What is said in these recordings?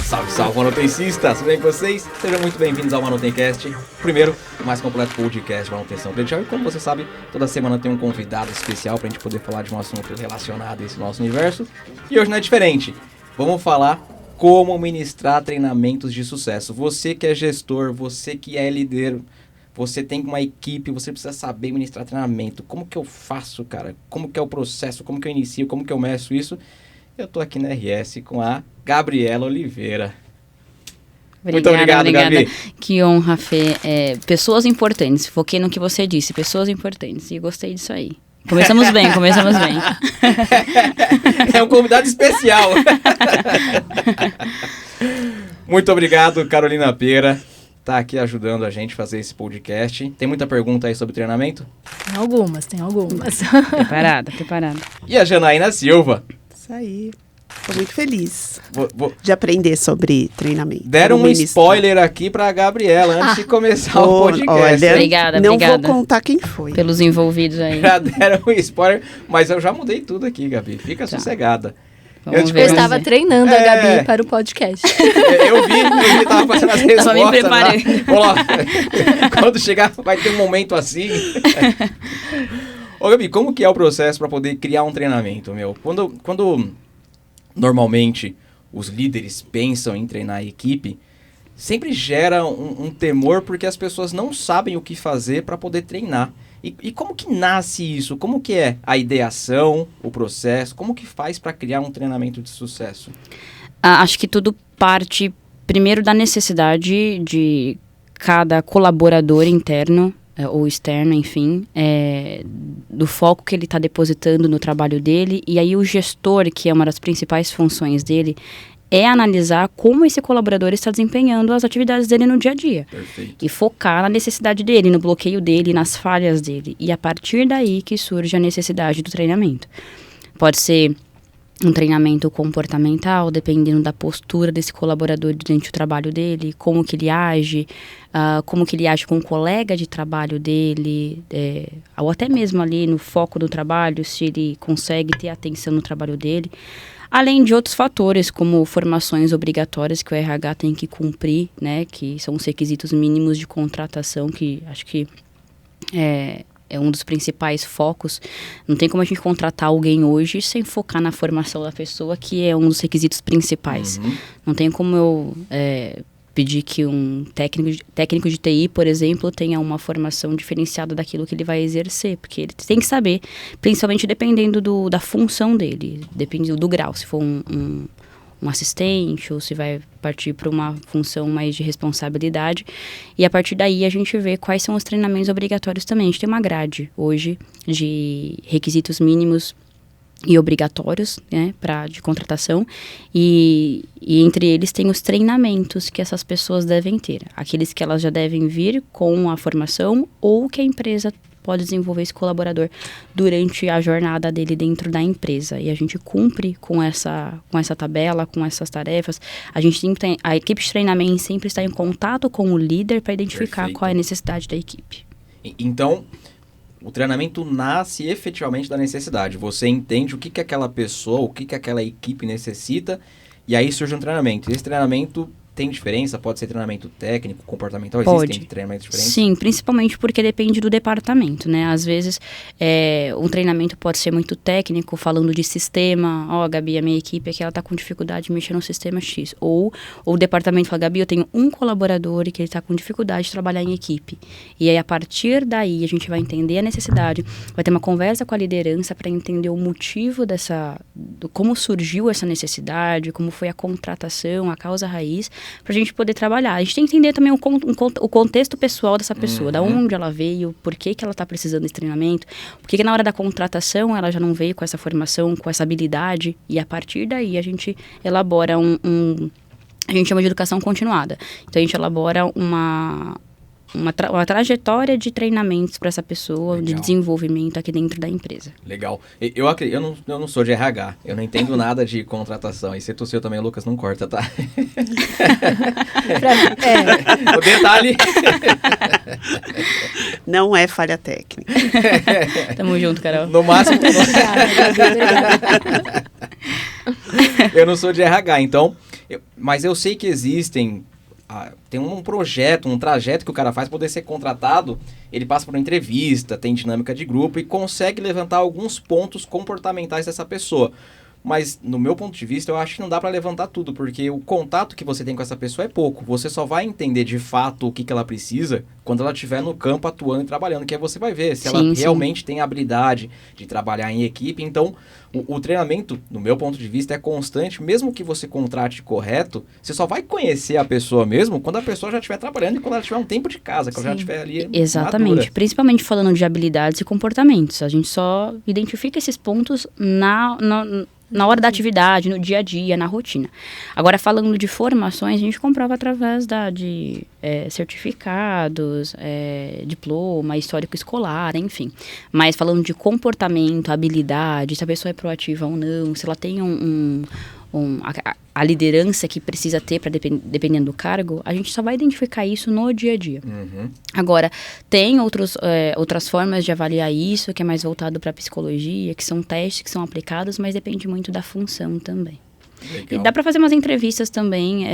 Salve, salve, manutencistas! Tudo bem com vocês? Sejam muito bem-vindos ao Manutencast, o primeiro e mais completo podcast de manutenção predial. E como você sabe, toda semana tem um convidado especial pra gente poder falar de um assunto relacionado a esse nosso universo. E hoje não é diferente. Vamos falar como ministrar treinamentos de sucesso. Você que é gestor, você que é líder, você tem uma equipe, você precisa saber ministrar treinamento. Como que eu faço, cara? Como que é o processo? Como que eu inicio? Como que eu meço isso? Eu tô aqui na RS com a Gabriela Oliveira. Muito obrigado, Gabi. Que honra, Fê. Pessoas importantes. Foquei no que você disse. Pessoas importantes. E gostei disso aí. Começamos bem. É um convidado especial. Muito obrigado, Carolina Pera. Tá aqui ajudando a gente a fazer esse podcast. Tem muita pergunta aí sobre treinamento? Tem algumas. Preparada. E a Janaína Silva? Isso aí. Estou muito feliz de aprender sobre treinamento. Deram um spoiler aqui pra Gabriela antes de começar o podcast. Olha, obrigada. Não vou contar quem foi. Pelos envolvidos aí. Já deram um spoiler, mas eu já mudei tudo aqui, Gabi. Fica sossegada. Eu estava treinando a Gabi para o podcast. Eu vi, tava fazendo as respostas. Só me preparei. Quando chegar, vai ter um momento assim. Ô, Gabi, como que é o processo para poder criar um treinamento, meu? Quando normalmente os líderes pensam em treinar a equipe, sempre gera um temor porque as pessoas não sabem o que fazer para poder treinar. E como que nasce isso? Como que é a ideação, o processo? Como que faz para criar um treinamento de sucesso? Acho que tudo parte primeiro da necessidade de cada colaborador interno ou externo, enfim, do foco que ele está depositando no trabalho dele. E aí o gestor, que é uma das principais funções dele, é analisar como esse colaborador está desempenhando as atividades dele no dia a dia. Perfeito. E focar na necessidade dele, no bloqueio dele, nas falhas dele. E a partir daí que surge a necessidade do treinamento. Pode ser um treinamento comportamental, dependendo da postura desse colaborador durante o trabalho dele, como que ele age com o colega de trabalho dele, ou até mesmo ali no foco do trabalho, se ele consegue ter atenção no trabalho dele. Além de outros fatores, como formações obrigatórias que o RH tem que cumprir, né, que são os requisitos mínimos de contratação, que acho que é um dos principais focos. Não tem como a gente contratar alguém hoje sem focar na formação da pessoa, que é um dos requisitos principais. Uhum. Não tem como eu pedir que um técnico de TI, por exemplo, tenha uma formação diferenciada daquilo que ele vai exercer, porque ele tem que saber, principalmente dependendo da função dele, dependendo do grau, se for um assistente ou se vai partir para uma função mais de responsabilidade. E a partir daí a gente vê quais são os treinamentos obrigatórios também. A gente tem uma grade hoje de requisitos mínimos e obrigatórios, né, de contratação, e entre eles tem os treinamentos que essas pessoas devem ter, aqueles que elas já devem vir com a formação ou que a empresa pode desenvolver esse colaborador durante a jornada dele dentro da empresa. E a gente cumpre com essa tabela, com essas tarefas. A equipe de treinamento sempre está em contato com o líder para identificar Perfeito. qual é a necessidade da equipe. Então, o treinamento nasce efetivamente da necessidade. Você entende o que aquela pessoa, o que aquela equipe necessita, e aí surge um treinamento. E esse treinamento tem diferença? Pode ser treinamento técnico, comportamental? Existem treinamentos diferentes? Sim, principalmente porque depende do departamento, né? Às vezes, um treinamento pode ser muito técnico, falando de sistema. Gabi, a minha equipe aqui, ela tá com dificuldade de mexer no sistema X. Ou o departamento fala, Gabi, eu tenho um colaborador e que ele tá com dificuldade de trabalhar em equipe. E aí, a partir daí, a gente vai entender a necessidade, vai ter uma conversa com a liderança para entender o motivo como surgiu essa necessidade, como foi a contratação, a causa raiz, pra gente poder trabalhar. A gente tem que entender também o contexto pessoal dessa pessoa, da onde ela veio, por que ela está precisando desse treinamento, por que na hora da contratação ela já não veio com essa formação, com essa habilidade, e a partir daí a gente elabora a gente chama de educação continuada. Então a gente elabora uma trajetória de treinamentos para essa pessoa, legal, de desenvolvimento aqui dentro da empresa. Legal. Eu não sou de RH, eu não entendo nada de contratação. E se tu seu também, Lucas, não corta, tá? O detalhe... Não é falha técnica. Tamo junto, Carol. No máximo... Obrigada. Eu não sou de RH, então Mas eu sei que existem... tem um projeto, um trajeto que o cara faz para poder ser contratado. Ele passa por uma entrevista, tem dinâmica de grupo e consegue levantar alguns pontos comportamentais dessa pessoa. Mas, no meu ponto de vista, eu acho que não dá para levantar tudo, porque o contato que você tem com essa pessoa é pouco. Você só vai entender de fato o que ela precisa quando ela estiver no campo atuando e trabalhando, que aí você vai ver se ela realmente tem a habilidade de trabalhar em equipe. Então, o treinamento, no meu ponto de vista, é constante. Mesmo que você contrate correto, você só vai conhecer a pessoa mesmo quando a pessoa já estiver trabalhando e quando ela tiver um tempo de casa, quando ela já estiver ali Exatamente. madura. Principalmente falando de habilidades e comportamentos. A gente só identifica esses pontos na hora da atividade, no dia a dia, na rotina. Agora, falando de formações, a gente comprova através de certificados, diploma, histórico escolar, enfim. Mas falando de comportamento, habilidade, se a pessoa é proativa ou não, se ela tem a liderança que precisa ter para dependendo do cargo, a gente só vai identificar isso no dia a dia. Uhum. Agora, tem outras formas de avaliar isso, que é mais voltado para a psicologia, que são testes que são aplicados, mas depende muito da função também. Legal. E dá para fazer umas entrevistas também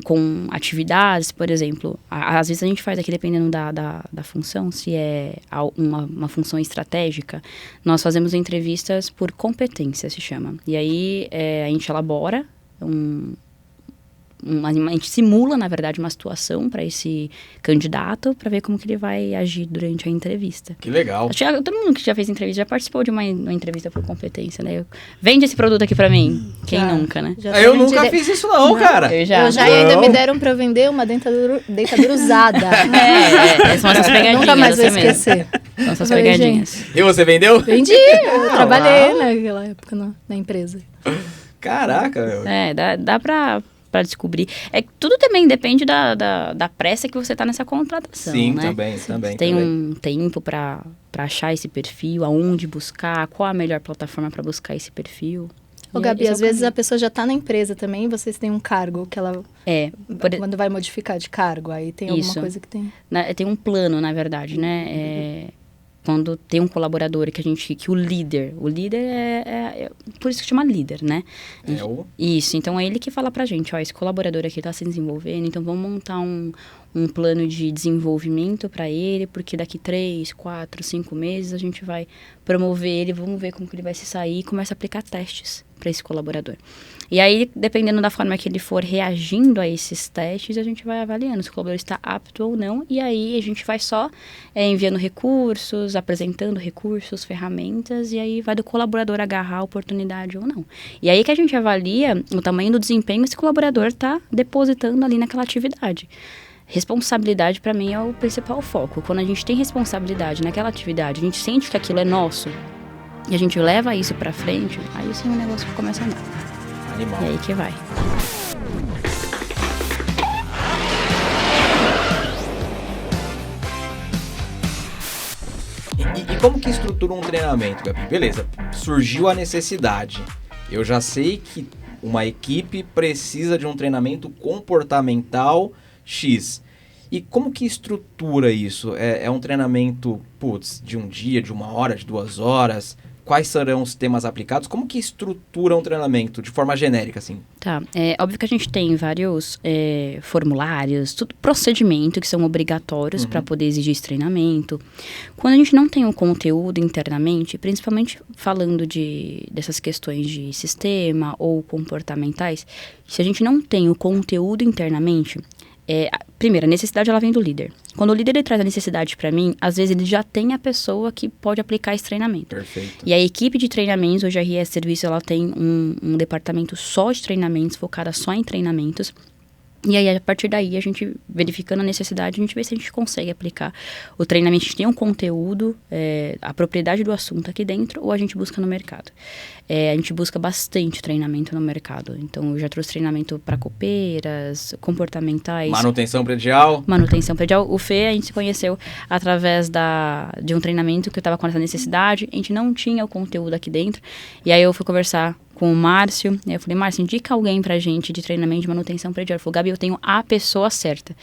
com atividades, por exemplo. Às vezes a gente faz aqui, dependendo da função, se é uma função estratégica, nós fazemos entrevistas por competência, se chama. E aí a gente elabora a gente simula, na verdade, uma situação para esse candidato para ver como que ele vai agir durante a entrevista. Que legal. Todo mundo que já fez entrevista já participou de uma entrevista por competência, né? Vende esse produto aqui para mim. Quem nunca, né? Eu nunca fiz isso não, cara. Eu já e ainda me deram para eu vender uma dentadura usada. São essas pegadinhas. Nunca mais vou esquecer. São essas pegadinhas. E você vendeu? Vendi. Eu trabalhei naquela época na empresa. Caraca. Dá para descobrir. Tudo também depende da pressa que você tá nessa contratação, Sim, né? também. Tem um tempo para achar esse perfil, aonde buscar, qual a melhor plataforma para buscar esse perfil. Ô, Gabi, às vezes a pessoa já tá na empresa também, vocês têm um cargo que ela... Quando vai modificar de cargo, aí tem alguma coisa que tem... Tem um plano, na verdade, né? Quando tem um colaborador que o líder por isso que chama líder, né? Isso, então é ele que fala pra gente, esse colaborador aqui tá se desenvolvendo, então vamos montar um plano de desenvolvimento para ele, porque daqui 3, 4, 5 meses a gente vai promover ele, vamos ver como que ele vai se sair e começa a aplicar testes para esse colaborador. E aí, dependendo da forma que ele for reagindo a esses testes, a gente vai avaliando se o colaborador está apto ou não. E aí, a gente vai só enviando recursos, apresentando recursos, ferramentas, e aí vai do colaborador agarrar a oportunidade ou não. E aí que a gente avalia o tamanho do desempenho que esse colaborador está depositando ali naquela atividade. Responsabilidade, para mim, é o principal foco. Quando a gente tem responsabilidade naquela atividade, a gente sente que aquilo é nosso, e a gente leva isso para frente, aí sim o negócio começa a andar. Animal. E aí que vai. E como que estrutura um treinamento, Gabi? Beleza, surgiu a necessidade. Eu já sei que uma equipe precisa de um treinamento comportamental X. E como que estrutura isso? É um treinamento, de um dia, de 1 hora, de 2 horas? Quais serão os temas aplicados? Como que estrutura um treinamento de forma genérica, assim? Tá, óbvio que a gente tem vários formulários, tudo procedimento que são obrigatórios para poder exigir esse treinamento. Quando a gente não tem um conteúdo internamente, principalmente falando dessas questões de sistema ou comportamentais, se a gente não tem o conteúdo internamente, primeiro, a necessidade ela vem do líder. Quando o líder ele traz a necessidade para mim, às vezes ele já tem a pessoa que pode aplicar esse treinamento. Perfeito. E a equipe de treinamentos, hoje a RS Serviço, ela tem um departamento só de treinamentos, focada só em treinamentos. E aí, a partir daí, a gente, verificando a necessidade, a gente vê se a gente consegue aplicar o treinamento. A gente tem um conteúdo, a propriedade do assunto aqui dentro, ou a gente busca no mercado. A gente busca bastante treinamento no mercado. Então, eu já trouxe treinamento para copeiras, comportamentais. Manutenção predial. O Fê, a gente se conheceu através de um treinamento que eu estava com essa necessidade. A gente não tinha o conteúdo aqui dentro. E aí, eu fui conversar com o Márcio, eu falei, Márcio, indica alguém pra gente de treinamento de manutenção predial. Ele falou, Gabi, eu tenho a pessoa certa.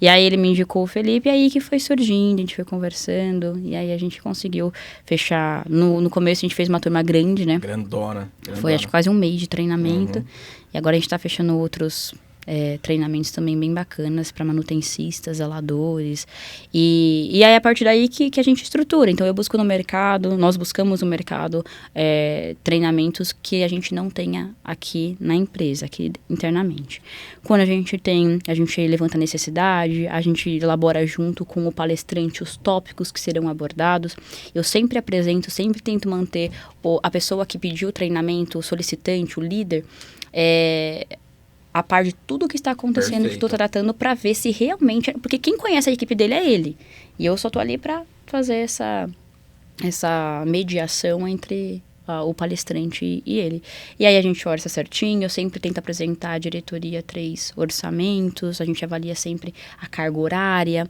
E aí ele me indicou o Felipe, e aí que foi surgindo, a gente foi conversando, e aí a gente conseguiu fechar. No começo a gente fez uma turma grande, né? Grandona. Foi acho que quase 1 mês de treinamento. E agora a gente está fechando outros treinamentos também bem bacanas para manutencistas, zeladores. E aí, a partir daí que a gente estrutura. Então, eu busco no mercado, nós buscamos no mercado treinamentos que a gente não tenha aqui na empresa, aqui internamente. Quando a gente levanta a necessidade, a gente elabora junto com o palestrante os tópicos que serão abordados. Eu sempre apresento, sempre tento manter a pessoa que pediu o treinamento, o solicitante, o líder, a par de tudo que está acontecendo, que estou tratando, para ver se realmente... Porque quem conhece a equipe dele é ele. E eu só estou ali para fazer essa mediação entre o palestrante e ele. E aí a gente orça certinho, eu sempre tento apresentar à diretoria 3 orçamentos, a gente avalia sempre a carga horária,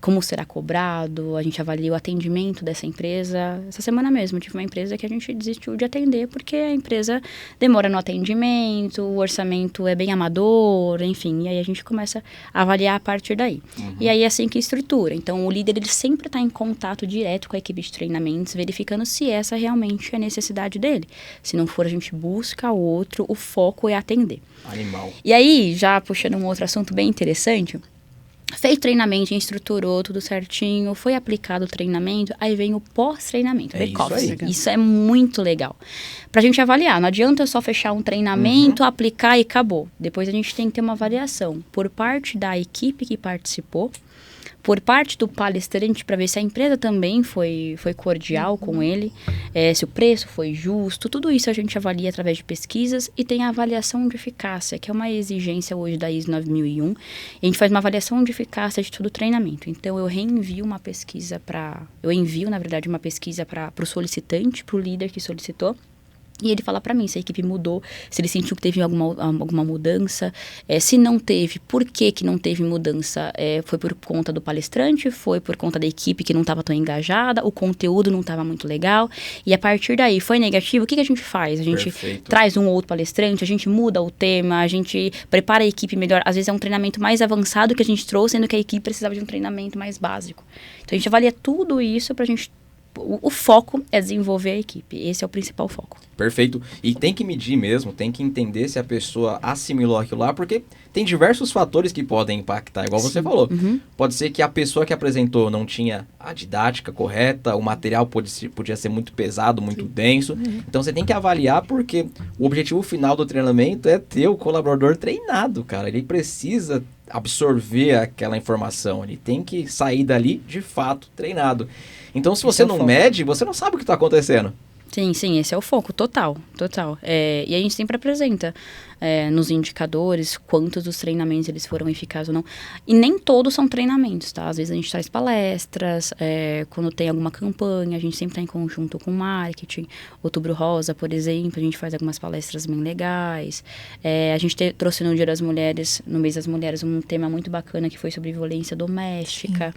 como será cobrado, a gente avalia o atendimento dessa empresa. Essa semana mesmo, tive uma empresa que a gente desistiu de atender porque a empresa demora no atendimento, o orçamento é bem amador, enfim, e aí a gente começa a avaliar a partir daí. E aí é assim que estrutura. Então, o líder, ele sempre está em contato direto com a equipe de treinamentos, verificando se essa realmente é a necessidade dele. Se não for, a gente busca outro, o foco é atender. Animal. E aí, já puxando um outro assunto bem interessante, fez treinamento, estruturou tudo certinho, foi aplicado o treinamento, aí vem o pós-treinamento, back-office. Isso é muito legal. Pra gente avaliar, não adianta eu só fechar um treinamento, aplicar e acabou. Depois a gente tem que ter uma avaliação por parte da equipe que participou, por parte do palestrante, para ver se a empresa também foi cordial com ele, se o preço foi justo, tudo isso a gente avalia através de pesquisas, e tem a avaliação de eficácia, que é uma exigência hoje da ISO 9001, e a gente faz uma avaliação de eficácia de todo o treinamento. Então, eu envio, na verdade, uma pesquisa para o solicitante, para o líder que solicitou, e ele fala para mim se a equipe mudou, se ele sentiu que teve alguma mudança, se não teve, por que não teve mudança? Foi por conta do palestrante, foi por conta da equipe que não estava tão engajada, o conteúdo não estava muito legal, e a partir daí foi negativo, o que a gente faz? A gente traz um ou outro palestrante, a gente muda o tema, a gente prepara a equipe melhor, às vezes é um treinamento mais avançado que a gente trouxe, sendo que a equipe precisava de um treinamento mais básico. Então a gente avalia tudo isso pra gente... O foco é desenvolver a equipe. Esse é o principal foco. Perfeito. E tem que medir mesmo, tem que entender se a pessoa assimilou aquilo lá, porque tem diversos fatores que podem impactar, igual você falou. Pode ser que a pessoa que apresentou não tinha a didática correta, o material podia ser muito pesado, muito denso. Então você tem que avaliar, porque o objetivo final do treinamento é ter o colaborador treinado, cara. Ele precisa absorver aquela informação, ele tem que sair dali, de fato, treinado. Então, se você não mede, você não sabe o que está acontecendo. Sim, esse é o foco, total. E a gente sempre apresenta nos indicadores quantos dos treinamentos eles foram eficazes ou não. E nem todos são treinamentos, tá? Às vezes a gente traz palestras, quando tem alguma campanha, a gente sempre está em conjunto com marketing. Outubro Rosa, por exemplo, a gente faz algumas palestras bem legais. A gente trouxe no Dia das Mulheres, no mês das mulheres, um tema muito bacana que foi sobre violência doméstica.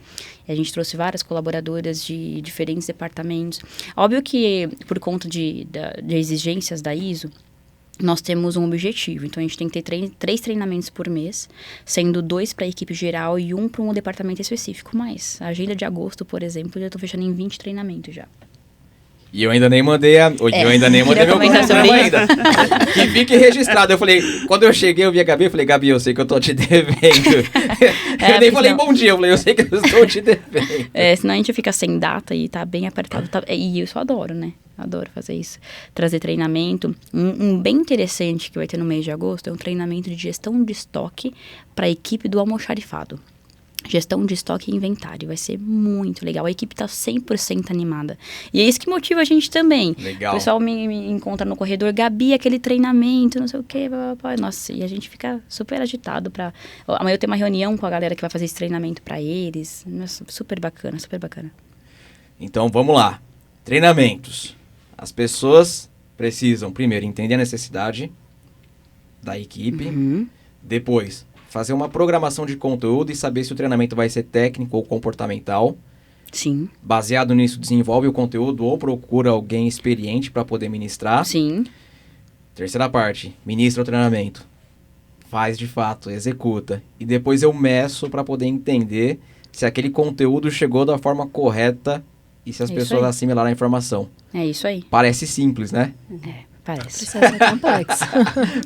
E a gente trouxe várias colaboradoras de diferentes departamentos. Óbvio que, por conta de exigências da ISO, nós temos um objetivo. Então, a gente tem que ter 3 treinamentos por mês, sendo 2 para a equipe geral e 1 para um departamento específico. Mas a agenda de agosto, por exemplo, eu já estou fechando em 20 treinamentos já. E eu ainda nem mandei meu cronograma ainda. Que fique registrado. Eu falei, quando eu cheguei, eu vi a Gabi, eu falei, Gabi, eu sei que eu tô te devendo. Eu nem falei bom dia, eu falei, eu sei que eu estou te devendo. Senão a gente fica sem data e tá bem apertado. E eu só adoro, né? Adoro fazer isso. Trazer treinamento. Um bem interessante que vai ter no mês de agosto é um treinamento de gestão de estoque para a equipe do almoxarifado. Gestão de estoque e inventário. Vai ser muito legal. A equipe está 100% animada. E é isso que motiva a gente também. Legal. O pessoal me encontra no corredor. Gabi, aquele treinamento, não sei o quê. Nossa, e a gente fica super agitado. Amanhã eu tenho uma reunião com a galera que vai fazer esse treinamento para eles. Nossa, super bacana, super bacana. Então, vamos lá. Treinamentos. As pessoas precisam, primeiro, entender a necessidade da equipe. Depois, fazer uma programação de conteúdo e saber se o treinamento vai ser técnico ou comportamental. Sim. Baseado nisso, desenvolve o conteúdo ou procura alguém experiente para poder ministrar. Sim. Terceira parte, ministra o treinamento. Faz de fato, executa. E depois eu meço para poder entender se aquele conteúdo chegou da forma correta e se as pessoas assimilaram a informação. É isso aí. Parece simples, né? Parece. O processo é complexo.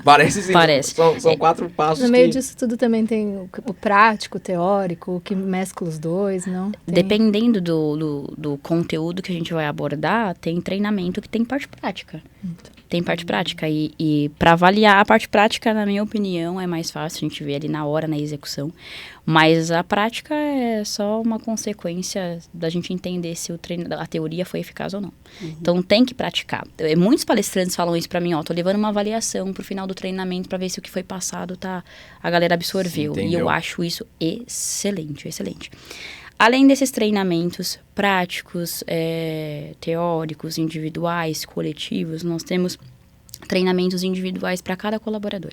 Parece sim. Parece. São 4 passos. No meio disso tudo também tem o prático, o teórico, o que mescla os dois, não? Dependendo do conteúdo que a gente vai abordar, tem treinamento que tem parte prática. Tem parte prática. E para avaliar a parte prática, na minha opinião, é mais fácil. A gente vê ali na hora, na execução. Mas a prática é só uma consequência da gente entender se a teoria foi eficaz ou não. Então, tem que praticar. Muitos palestrantes falam isso para mim, tô levando uma avaliação pro final do treinamento para ver se o que foi passado a galera absorveu. Sim, e eu acho isso excelente, excelente. Além desses treinamentos práticos, teóricos, individuais, coletivos, nós temos treinamentos individuais para cada colaborador.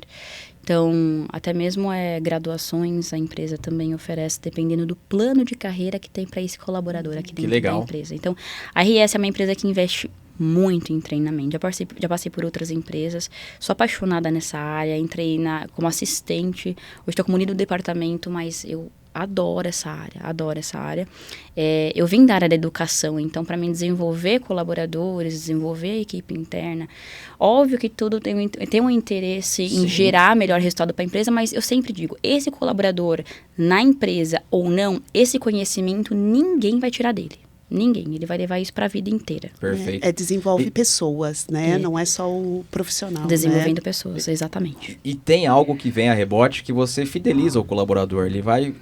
Então, até mesmo graduações a empresa também oferece, dependendo do plano de carreira que tem para esse colaborador aqui dentro da empresa. Então, a RS é uma empresa que investe muito em treinamento. Já passei por outras empresas, sou apaixonada nessa área, entrei como assistente, hoje estou como líder do departamento, mas eu adoro essa área. Eu vim da área da educação, então para mim desenvolver colaboradores, desenvolver a equipe interna, óbvio que tudo tem um interesse em gerar melhor resultado para a empresa, mas eu sempre digo, esse colaborador na empresa ou não, esse conhecimento ninguém vai tirar dele. Ninguém, ele vai levar isso para a vida inteira. Perfeito. Desenvolve pessoas, né? Não é só o profissional. Desenvolvendo pessoas, exatamente. E tem algo que vem a rebote que você fideliza o colaborador.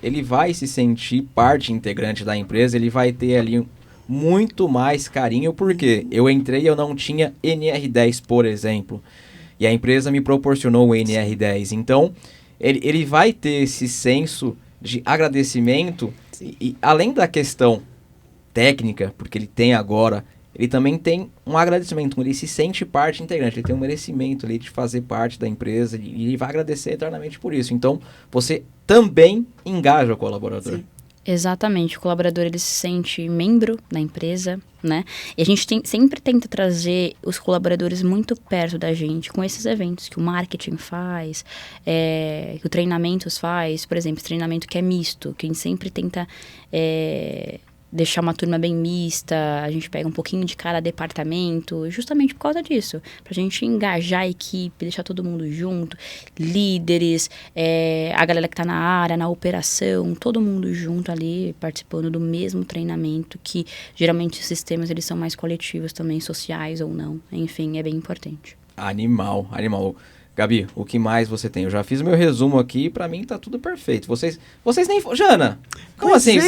Ele vai se sentir parte integrante da empresa, ele vai ter ali muito mais carinho, porque eu entrei e eu não tinha NR10, por exemplo. E a empresa me proporcionou o NR10. Então, ele vai ter esse senso de agradecimento e além da questão técnica, porque ele tem agora, ele também tem um agradecimento, ele se sente parte integrante, ele tem um merecimento ali de fazer parte da empresa e ele vai agradecer eternamente por isso. Então, você também engaja o colaborador. Sim. Exatamente, o colaborador ele se sente membro da empresa, né? E a gente sempre tenta trazer os colaboradores muito perto da gente com esses eventos que o marketing faz, que o treinamentos faz, por exemplo, esse treinamento que é misto, que a gente sempre tenta deixar uma turma bem mista, a gente pega um pouquinho de cada departamento, justamente por causa disso, pra gente engajar a equipe, deixar todo mundo junto, líderes, a galera que tá na área, na operação, todo mundo junto ali, participando do mesmo treinamento, que geralmente os sistemas eles são mais coletivos também, sociais ou não, enfim, é bem importante. Animal. Gabi, o que mais você tem? Eu já fiz meu resumo aqui, pra mim tá tudo perfeito. Vocês nem... Jana, como pois assim?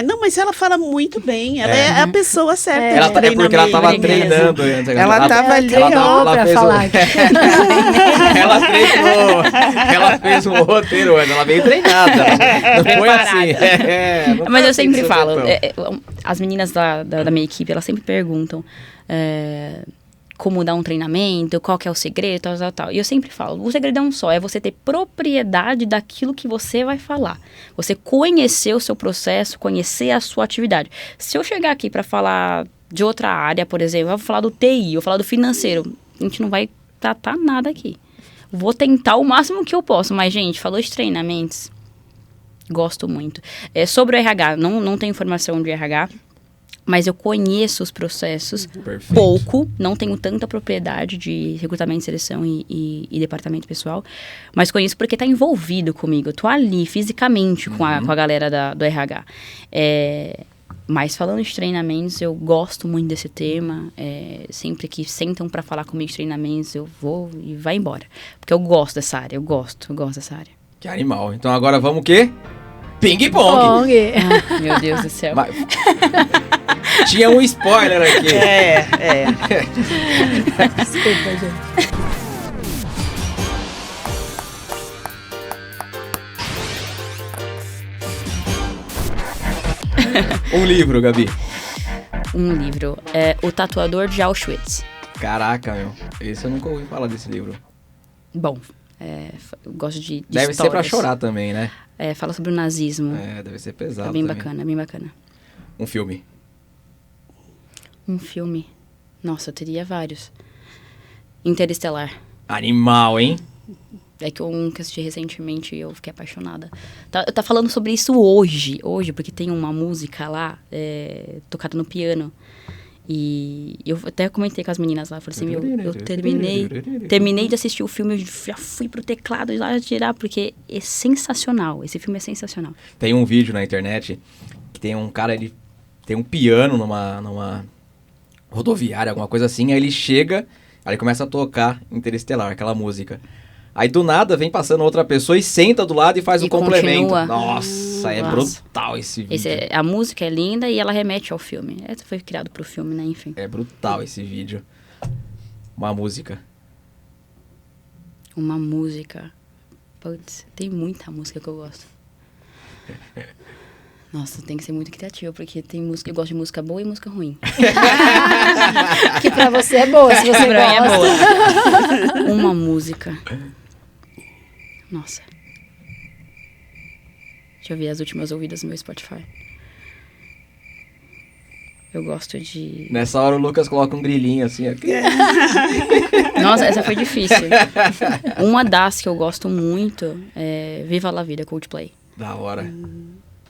Não, mas ela fala muito bem. Ela é a pessoa certa. É porque ela tava treinando. Ela tava ali. Ela fez falar. Ela fez um roteiro, ela veio treinada. Não foi assim. Mas eu sempre falo, as meninas da minha equipe, elas sempre perguntam... como dar um treinamento, qual que é o segredo, tal. E eu sempre falo, o segredo é um só, é você ter propriedade daquilo que você vai falar. Você conhecer o seu processo, conhecer a sua atividade. Se eu chegar aqui para falar de outra área, por exemplo, eu vou falar do TI, eu vou falar do financeiro, a gente não vai tratar nada aqui. Vou tentar o máximo que eu posso, mas, gente, falou de treinamentos, gosto muito. Sobre o RH, não tenho informação de RH, mas eu conheço os processos pouco, não tenho tanta propriedade de recrutamento, seleção e departamento pessoal, mas conheço porque está envolvido comigo, eu tô ali fisicamente com a galera do RH. Mas falando de treinamentos, eu gosto muito desse tema, sempre que sentam para falar comigo de treinamentos, eu vou e vai embora, porque eu gosto dessa área, eu gosto dessa área. Que animal, então agora vamos o quê? Ping-pong! Meu Deus do céu. Tinha um spoiler aqui. Desculpa, gente. Um livro, Gabi. Um livro. O Tatuador de Auschwitz. Caraca, meu. Esse eu nunca ouvi falar desse livro. Bom, eu gosto de deve histórias. Ser pra chorar também, né? Fala sobre o nazismo. Deve ser pesado. É bem também. bacana, bem bacana. Um filme. Nossa, eu teria vários. Interestelar. Animal, hein? É que eu assisti recentemente e eu fiquei apaixonada. Tá falando sobre isso hoje, porque tem uma música lá, tocada no piano. E eu até comentei com as meninas lá, falei assim, eu terminei de assistir o filme, eu já fui pro teclado lá tirar, porque é sensacional, esse filme é sensacional. Tem um vídeo na internet que tem um cara, ele tem um piano numa rodoviária, alguma coisa assim, aí ele chega, aí ele começa a tocar Interestelar, aquela música. Aí do nada vem passando outra pessoa e senta do lado e faz um complemento. Nossa, é brutal esse vídeo. A música é linda e ela remete ao filme. Essa foi criado pro filme, né? Enfim. É brutal esse vídeo. Uma música. Putz, tem muita música que eu gosto. Nossa, tem que ser muito criativo, porque tem música, eu gosto de música boa e música ruim. Que pra você é boa, se você gosta. É boa. Uma música. Nossa. Deixa eu ver as últimas ouvidas no meu Spotify. Eu gosto de... Nessa hora o Lucas coloca um grilinho assim aqui. Nossa, essa foi difícil. Uma das que eu gosto muito é Viva la Vida, Coldplay. Da hora.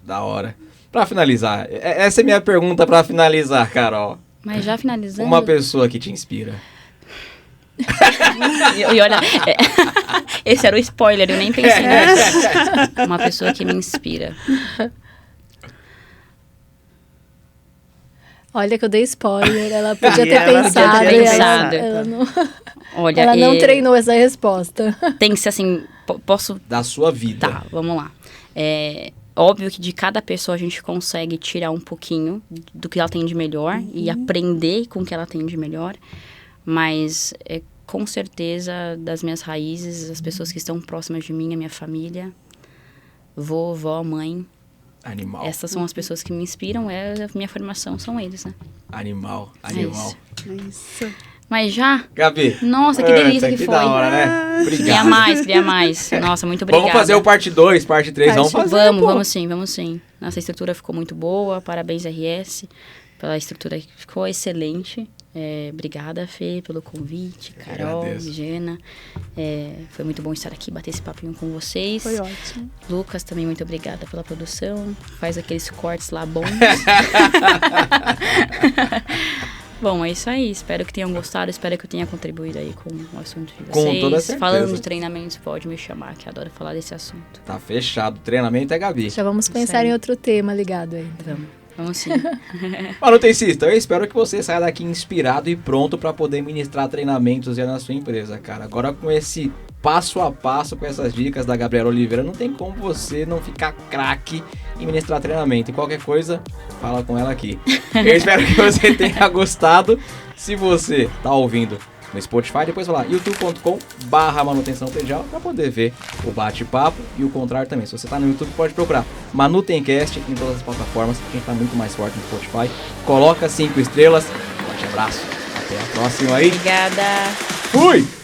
Da hora. Pra finalizar, essa é minha pergunta pra finalizar, Carol. Mas já finalizando... Uma pessoa que te inspira. E olha, esse era o spoiler, eu nem pensei nisso. Uma pessoa que me inspira. Olha que eu dei spoiler, ela podia ter pensado. Ela não, olha, ela não treinou essa resposta. Tem que ser assim, posso... Da sua vida. Tá, vamos lá. Óbvio que de cada pessoa a gente consegue tirar um pouquinho do que ela tem de melhor e aprender com o que ela tem de melhor. Mas, com certeza, das minhas raízes, as pessoas que estão próximas de mim, a minha família, vovó, mãe. Animal. Essas são as pessoas que me inspiram, a minha formação são eles, né? Animal. É isso. Mas já? Gabi. Nossa, que delícia que foi. Da hora, né? Obrigado. Queria mais. Nossa, muito obrigada. Vamos fazer o parte 2, parte 3, vamos fazer. Vamos sim. Nossa estrutura ficou muito boa, parabéns RS, pela estrutura que ficou excelente. Obrigada, Fê, pelo convite, Carol, Gena. Foi muito bom estar aqui, bater esse papinho com vocês. Foi ótimo. Lucas, também muito obrigada pela produção. Faz aqueles cortes lá bons. Bom, é isso aí. Espero que tenham gostado. Espero que eu tenha contribuído aí com o assunto de vocês. Com toda certeza. Falando de treinamentos, pode me chamar, que adoro falar desse assunto. Tá fechado. Treinamento é Gabi. Já vamos pensar em outro tema ligado aí. Vamos sim. Manutencista, eu espero que você saia daqui inspirado e pronto para poder ministrar treinamentos já na sua empresa, cara. Agora com esse passo a passo, com essas dicas da Gabriela Oliveira, não tem como você não ficar craque em ministrar treinamento. E qualquer coisa, fala com ela aqui. Eu espero que você tenha gostado. Se você tá ouvindo no Spotify, depois vai lá, youtube.com/manutenção predial, para poder ver o bate-papo e o contrário também. Se você tá no YouTube, pode procurar Manutencast em todas as plataformas, a gente tá muito mais forte no Spotify. Coloca 5 estrelas, forte abraço, até a próxima aí. Obrigada. Fui!